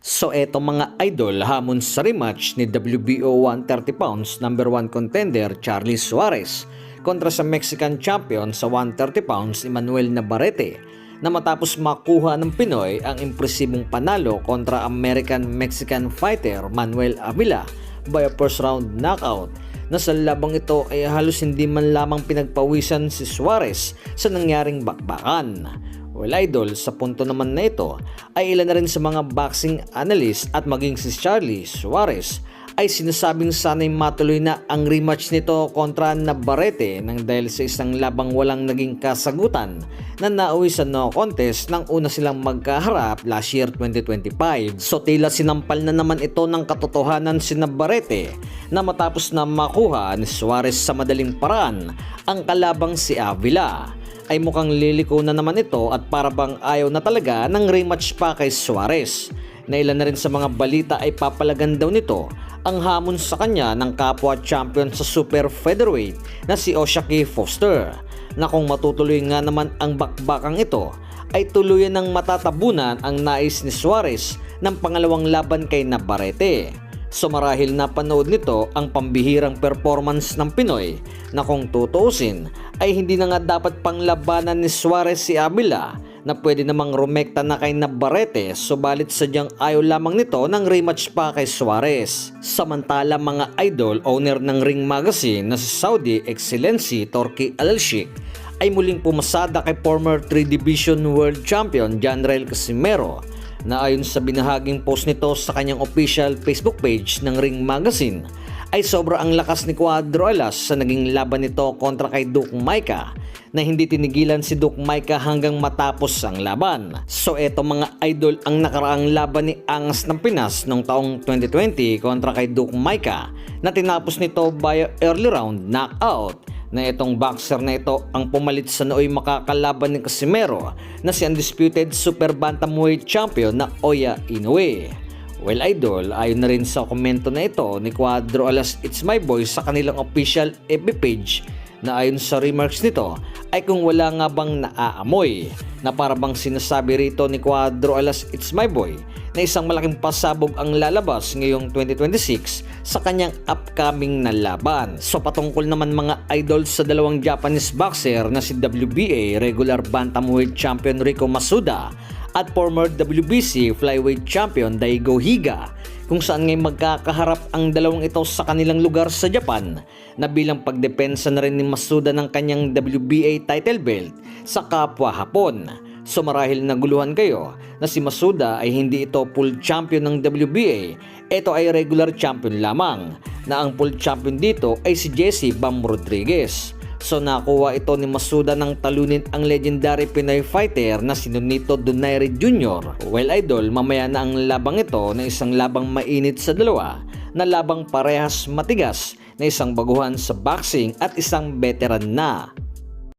So eto mga idol, hamon sa rematch ni WBO 130 pounds number 1 contender Charlie Suarez kontra sa Mexican champion sa 130 pounds Emmanuel Navarrete na matapos makuha ng Pinoy ang impresibong panalo kontra American-Mexican fighter Manuel Avila by a first round knockout, na sa labang ito ay halos hindi man lamang pinagpawisan si Suarez sa nangyaring bakbakan. Well idol, sa punto naman na ito ay ilan na rin sa mga boxing analyst at maging si Charlie Suarez ay sinasabing sana'y matuloy na ang rematch nito kontra Navarrete nang dahil sa isang labang walang naging kasagutan na nauwi sa no contest nang una silang magkaharap last year 2025. So tila sinampal na naman ito ng katotohanan si Navarrete na matapos na makuha ni Suarez sa madaling paraan ang kalabang si Avila, ay mukhang liliko na naman ito at parabang ayaw na talaga ng rematch pa kay Suarez, na ilan na rin sa mga balita ay papalagan daw nito ang hamon sa kanya ng kapwa champion sa super featherweight na si O'Shaquie Foster, na kung matutuloy nga naman ang bakbakang ito ay tuluyan ng matatabunan ang nais ni Suarez ng pangalawang laban kay Navarrete. So marahil napanood nito ang pambihirang performance ng Pinoy na kung tutuusin ay hindi na nga dapat panglabanan ni Suarez si Avila, na pwede namang rumekta na kay Navarrete, subalit sadyang ayaw lamang nito ng rematch pa kay Suarez. Samantala mga idol, owner ng Ring Magazine na si Saudi Excellency Turki Al-Sheikh ay muling pumasada kay former 3 Division World Champion Janrail Casimero, na ayon sa binahaging post nito sa kanyang official Facebook page ng Ring Magazine ay sobra ang lakas ni Cuadro Alas sa naging laban nito kontra kay Duke Micah, na hindi tinigilan si Duke Micah hanggang matapos ang laban. So eto mga idol ang nakaraang laban ni Angas ng Pinas noong taong 2020 kontra kay Duke Micah, na tinapos nito by early round knockout, na itong boxer na ito ang pumalit sa nooy makakalaban ni Casimero na si undisputed super bantamweight champion na Oya Inoue. Well idol, ayon na rin sa komento na ito ni Cuadro Alas It's My Boy sa kanilang official FB page, na ayon sa remarks nito ay kung wala nga bang naaamoy, na parabang sinasabi rito ni Cuadro Alas It's My Boy na isang malaking pasabog ang lalabas ngayong 2026 sa kanyang upcoming na laban. So patungkol naman mga idol sa dalawang Japanese boxer na si WBA regular bantamweight champion Rico Masuda at former WBC flyweight champion Daigo Higa, kung saan ngay magkakaharap ang dalawang ito sa kanilang lugar sa Japan, na bilang pagdepensa na rin ni Masuda ng kanyang WBA title belt sa kapwa Hapon. So marahil naguluhan kayo na si Masuda ay hindi ito full champion ng WBA, ito ay regular champion lamang, na ang full champion dito ay si Jesse Bam Rodriguez. So nakuha ito ni Masuda ng talunin ang legendary Pinoy fighter na si Nonito Donaire Jr. Well idol, mamaya na ang labang ito na isang labang mainit sa dalawa, na labang parehas matigas, na isang baguhan sa boxing at isang veteran na.